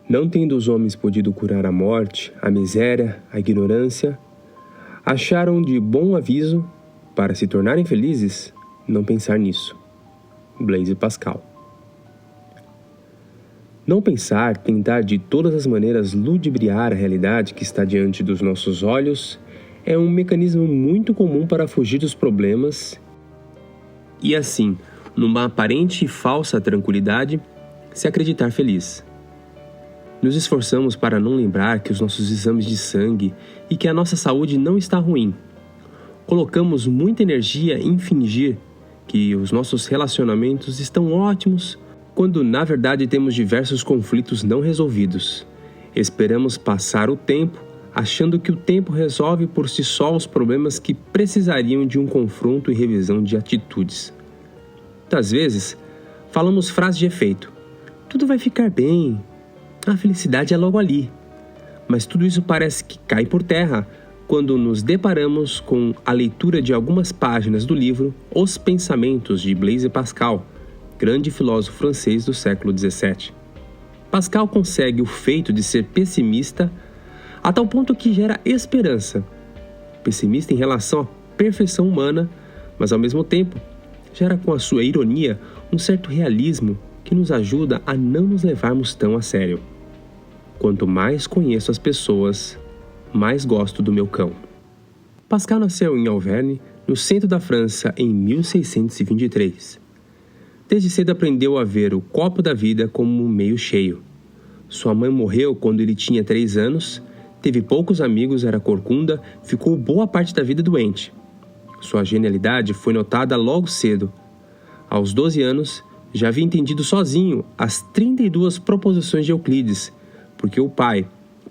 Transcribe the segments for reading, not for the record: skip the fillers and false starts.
Não tendo os homens podido curar a morte, a miséria, a ignorância, acharam de bom aviso, para se tornarem felizes, não pensar nisso. Blaise Pascal. Não pensar, tentar de todas as maneiras ludibriar a realidade que está diante dos nossos olhos é um mecanismo muito comum para fugir dos problemas e assim, numa aparente e falsa tranquilidade, se acreditar feliz. Nos esforçamos para não lembrar que os nossos exames de sangue e que a nossa saúde não está ruim. Colocamos muita energia em fingir que os nossos relacionamentos estão ótimos, quando na verdade temos diversos conflitos não resolvidos. Esperamos passar o tempo, achando que o tempo resolve por si só os problemas que precisariam de um confronto e revisão de atitudes. Muitas vezes, falamos frases de efeito. Tudo vai ficar bem. A felicidade é logo ali. Mas tudo isso parece que cai por terra quando nos deparamos com a leitura de algumas páginas do livro Os Pensamentos de Blaise Pascal, grande filósofo francês do século XVII. Pascal consegue o feito de ser pessimista a tal ponto que gera esperança. Pessimista em relação à perfeição humana, mas ao mesmo tempo gera com a sua ironia um certo realismo que nos ajuda a não nos levarmos tão a sério. Quanto mais conheço as pessoas, mais gosto do meu cão. Pascal nasceu em Auvergne, no centro da França, em 1623. Desde cedo aprendeu a ver o copo da vida como meio cheio. Sua mãe morreu quando ele tinha 3 anos, teve poucos amigos, era corcunda, ficou boa parte da vida doente. Sua genialidade foi notada logo cedo. Aos 12 anos, já havia entendido sozinho as 32 proposições de Euclides, porque o pai,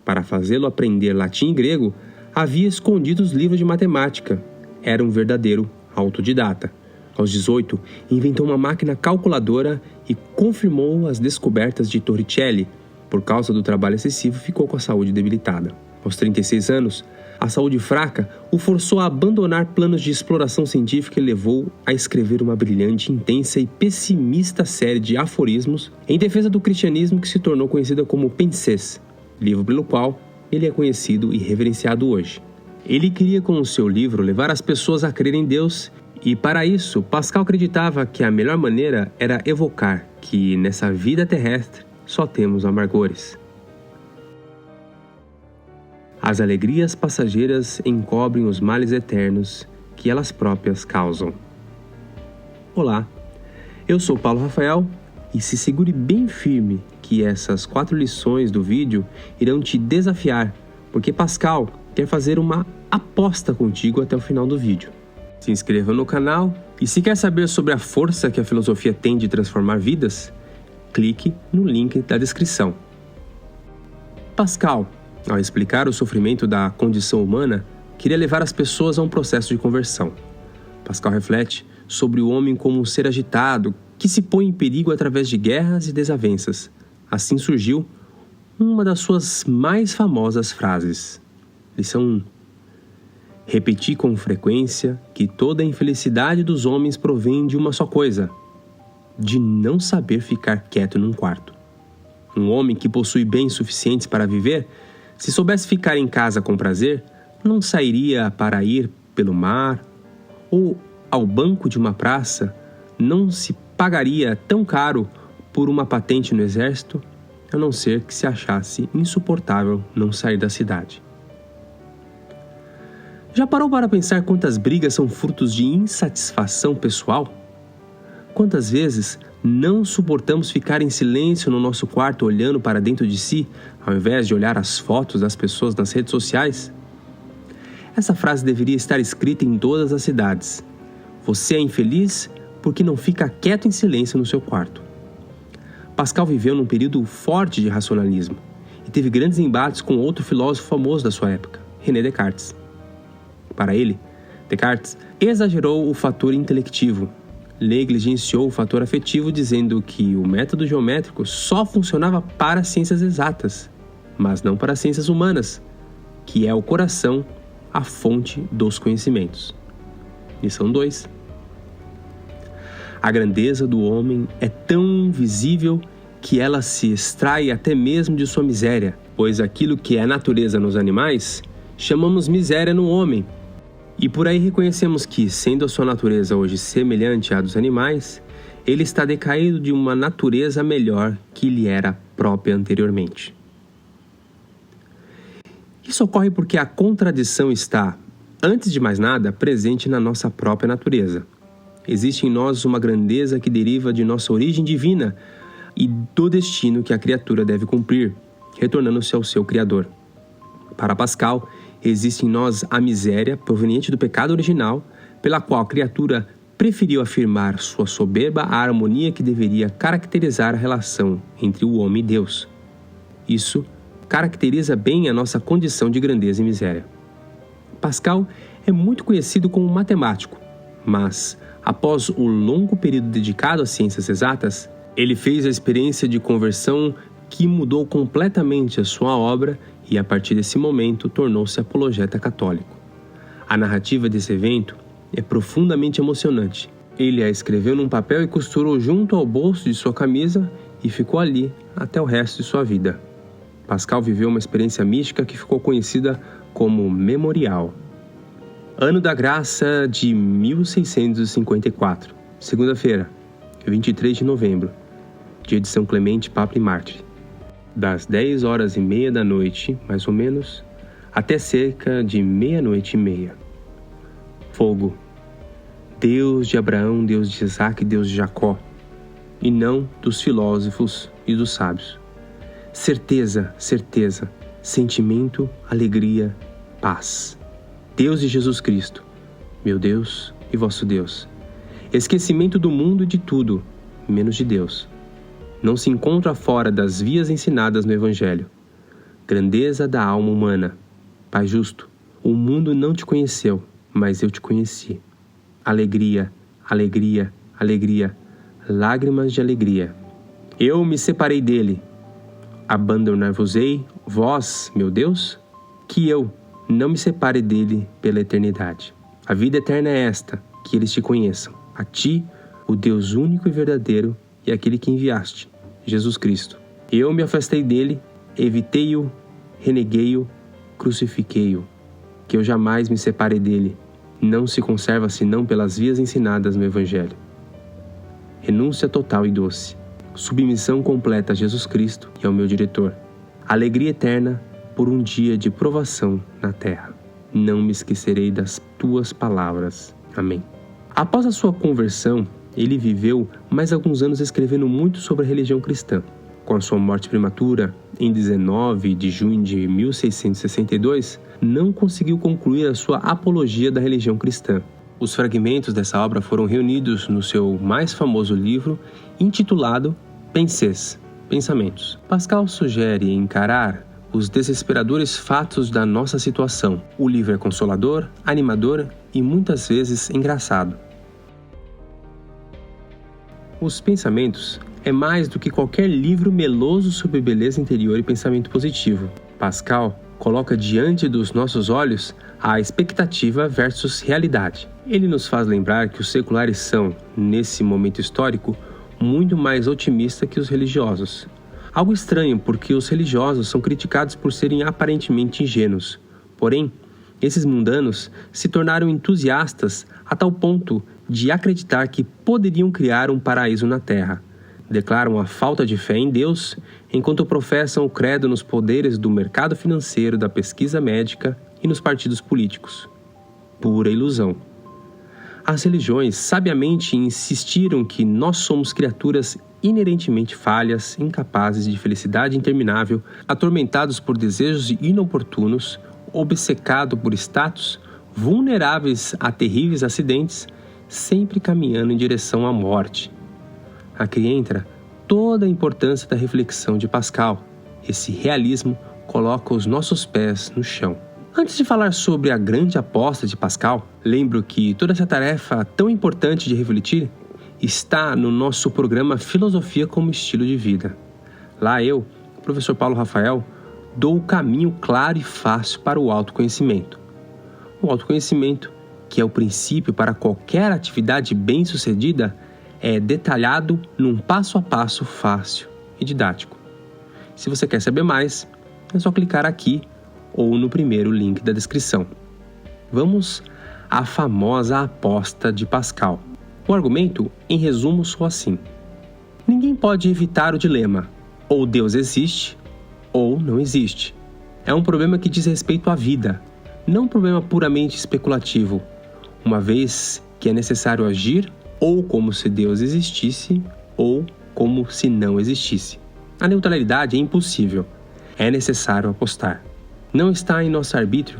para fazê-lo aprender latim e grego, havia escondido os livros de matemática. Era um verdadeiro autodidata. Aos 18, inventou uma máquina calculadora e confirmou as descobertas de Torricelli. Por causa do trabalho excessivo, ficou com a saúde debilitada. Aos 36 anos, a saúde fraca o forçou a abandonar planos de exploração científica e levou a escrever uma brilhante, intensa e pessimista série de aforismos em defesa do cristianismo que se tornou conhecida como Pensées, livro pelo qual ele é conhecido e reverenciado hoje. Ele queria com o seu livro levar as pessoas a crer em Deus e para isso Pascal acreditava que a melhor maneira era evocar que nessa vida terrestre só temos amargores. As alegrias passageiras encobrem os males eternos que elas próprias causam. Olá, eu sou Paulo Rafael e se segure bem firme que essas 4 lições do vídeo irão te desafiar, porque Pascal quer fazer uma aposta contigo até o final do vídeo. Se inscreva no canal e se quer saber sobre a força que a filosofia tem de transformar vidas, clique no link da descrição. Pascal, ao explicar o sofrimento da condição humana, queria levar as pessoas a um processo de conversão. Pascal reflete sobre o homem como um ser agitado que se põe em perigo através de guerras e desavenças. Assim surgiu uma das suas mais famosas frases. Lição 1. Repeti com frequência que toda a infelicidade dos homens provém de uma só coisa: de não saber ficar quieto num quarto. Um homem que possui bens suficientes para viver, se soubesse ficar em casa com prazer, não sairia para ir pelo mar ou ao banco de uma praça, não se pagaria tão caro por uma patente no exército, a não ser que se achasse insuportável não sair da cidade. Já parou para pensar quantas brigas são frutos de insatisfação pessoal? Quantas vezes não suportamos ficar em silêncio no nosso quarto olhando para dentro de si, ao invés de olhar as fotos das pessoas nas redes sociais? Essa frase deveria estar escrita em todas as cidades. Você é infeliz porque não fica quieto em silêncio no seu quarto. Pascal viveu num período forte de racionalismo e teve grandes embates com outro filósofo famoso da sua época, René Descartes. Para ele, Descartes exagerou o fator intelectivo, negligenciou o fator afetivo, dizendo que o método geométrico só funcionava para ciências exatas, mas não para ciências humanas, que é o coração, a fonte dos conhecimentos. Lição 2. A grandeza do homem é tão visível que ela se extrai até mesmo de sua miséria, pois aquilo que é natureza nos animais, chamamos miséria no homem. E por aí reconhecemos que, sendo a sua natureza hoje semelhante à dos animais, ele está decaído de uma natureza melhor que lhe era própria anteriormente. Isso ocorre porque a contradição está, antes de mais nada, presente na nossa própria natureza. Existe em nós uma grandeza que deriva de nossa origem divina e do destino que a criatura deve cumprir, retornando-se ao seu Criador. Para Pascal, existe em nós a miséria proveniente do pecado original, pela qual a criatura preferiu afirmar sua soberba à harmonia que deveria caracterizar a relação entre o homem e Deus. Isso caracteriza bem a nossa condição de grandeza e miséria. Pascal é muito conhecido como matemático, mas, após o longo período dedicado às ciências exatas, ele fez a experiência de conversão que mudou completamente a sua obra e, a partir desse momento, tornou-se apologeta católico. A narrativa desse evento é profundamente emocionante. Ele a escreveu num papel e costurou junto ao bolso de sua camisa e ficou ali até o resto de sua vida. Pascal viveu uma experiência mística que ficou conhecida como Memorial. Ano da Graça de 1654, segunda-feira, 23 de novembro, dia de São Clemente, Papa e Mártir. Das 10h30 da noite, mais ou menos, até cerca de 00:30. Fogo. Deus de Abraão, Deus de Isaac, Deus de Jacó, e não dos filósofos e dos sábios. Certeza, certeza, sentimento, alegria, paz. Deus de Jesus Cristo, meu Deus e vosso Deus. Esquecimento do mundo e de tudo, menos de Deus. Não se encontra fora das vias ensinadas no Evangelho. Grandeza da alma humana. Pai justo, o mundo não te conheceu, mas eu te conheci. Alegria, alegria, alegria, lágrimas de alegria. Eu me separei dele. Abandonar-vos-ei, vós, meu Deus? Que eu não me separe dele pela eternidade. A vida eterna é esta, que eles te conheçam, a ti, o Deus único e verdadeiro, e aquele que enviaste, Jesus Cristo. Eu me afastei dele, evitei-o, reneguei-o, crucifiquei-o. Que eu jamais me separe dele. Não se conserva senão pelas vias ensinadas no Evangelho. Renúncia total e doce. Submissão completa a Jesus Cristo e ao meu diretor. Alegria eterna por um dia de provação na terra. Não me esquecerei das tuas palavras. Amém. Após a sua conversão, ele viveu mais alguns anos escrevendo muito sobre a religião cristã. Com a sua morte prematura, em 19 de junho de 1662, não conseguiu concluir a sua apologia da religião cristã. Os fragmentos dessa obra foram reunidos no seu mais famoso livro, intitulado Pensées, Pensamentos. Pascal sugere encarar os desesperadores fatos da nossa situação. O livro é consolador, animador e muitas vezes engraçado. Os Pensamentos é mais do que qualquer livro meloso sobre beleza interior e pensamento positivo. Pascal coloca diante dos nossos olhos a expectativa versus realidade. Ele nos faz lembrar que os seculares são, nesse momento histórico, muito mais otimistas que os religiosos. Algo estranho, porque os religiosos são criticados por serem aparentemente ingênuos. Porém, esses mundanos se tornaram entusiastas a tal ponto de acreditar que poderiam criar um paraíso na Terra. Declaram a falta de fé em Deus, enquanto professam o credo nos poderes do mercado financeiro, da pesquisa médica e nos partidos políticos. Pura ilusão. As religiões sabiamente insistiram que nós somos criaturas inerentemente falhas, incapazes de felicidade interminável, atormentados por desejos inoportunos, obcecados por status, vulneráveis a terríveis acidentes, sempre caminhando em direção à morte. Aqui entra toda a importância da reflexão de Pascal. Esse realismo coloca os nossos pés no chão. Antes de falar sobre a grande aposta de Pascal, lembro que toda essa tarefa tão importante de refletir está no nosso programa Filosofia como Estilo de Vida. Lá eu, professor Paulo Rafael, dou o caminho claro e fácil para o autoconhecimento. O autoconhecimento, que é o princípio para qualquer atividade bem-sucedida, é detalhado num passo a passo fácil e didático. Se você quer saber mais, é só clicar aqui ou no primeiro link da descrição. Vamos à famosa aposta de Pascal. O argumento, em resumo, soa assim: ninguém pode evitar o dilema, ou Deus existe, ou não existe. É um problema que diz respeito à vida, não um problema puramente especulativo, uma vez que é necessário agir ou como se Deus existisse, ou como se não existisse. A neutralidade é impossível, é necessário apostar. Não está em nosso arbítrio,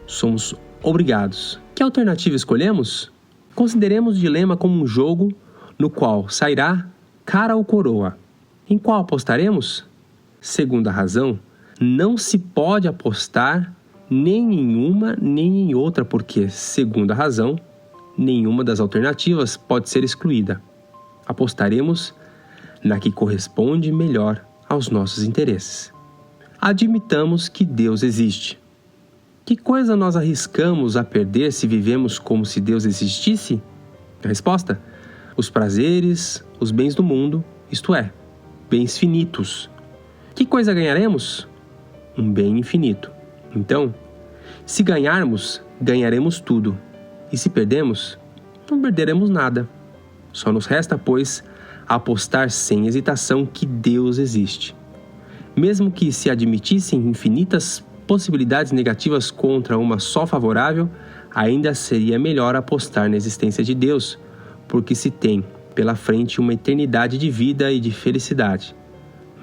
somos obrigados. Que alternativa escolhemos? Consideremos o dilema como um jogo no qual sairá cara ou coroa. Em qual apostaremos? Segundo a razão, não se pode apostar nem em uma nem em outra, porque, segundo a razão, nenhuma das alternativas pode ser excluída. Apostaremos na que corresponde melhor aos nossos interesses. Admitamos que Deus existe. Que coisa nós arriscamos a perder se vivemos como se Deus existisse? A resposta: os prazeres, os bens do mundo, isto é, bens finitos. Que coisa ganharemos? Um bem infinito. Então, se ganharmos, ganharemos tudo. E se perdemos, não perderemos nada. Só nos resta, pois, apostar sem hesitação que Deus existe. Mesmo que se admitissem infinitas possibilidades negativas contra uma só favorável, ainda seria melhor apostar na existência de Deus, porque se tem pela frente uma eternidade de vida e de felicidade.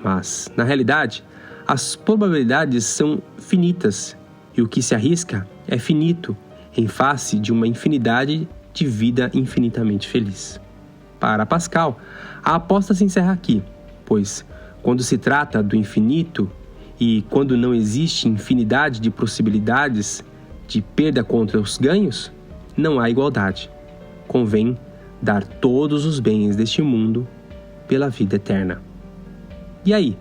Mas, na realidade, as probabilidades são finitas e o que se arrisca é finito em face de uma infinidade de vida infinitamente feliz. Para Pascal, a aposta se encerra aqui, pois, quando se trata do infinito e quando não existe infinidade de possibilidades de perda contra os ganhos, não há igualdade. Convém dar todos os bens deste mundo pela vida eterna. E aí,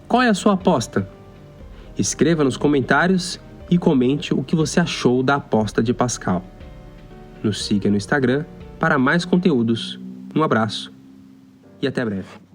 qual é a sua aposta? Escreva nos comentários e comente o que você achou da aposta de Pascal. Nos siga no Instagram para mais conteúdos. Um abraço e até breve.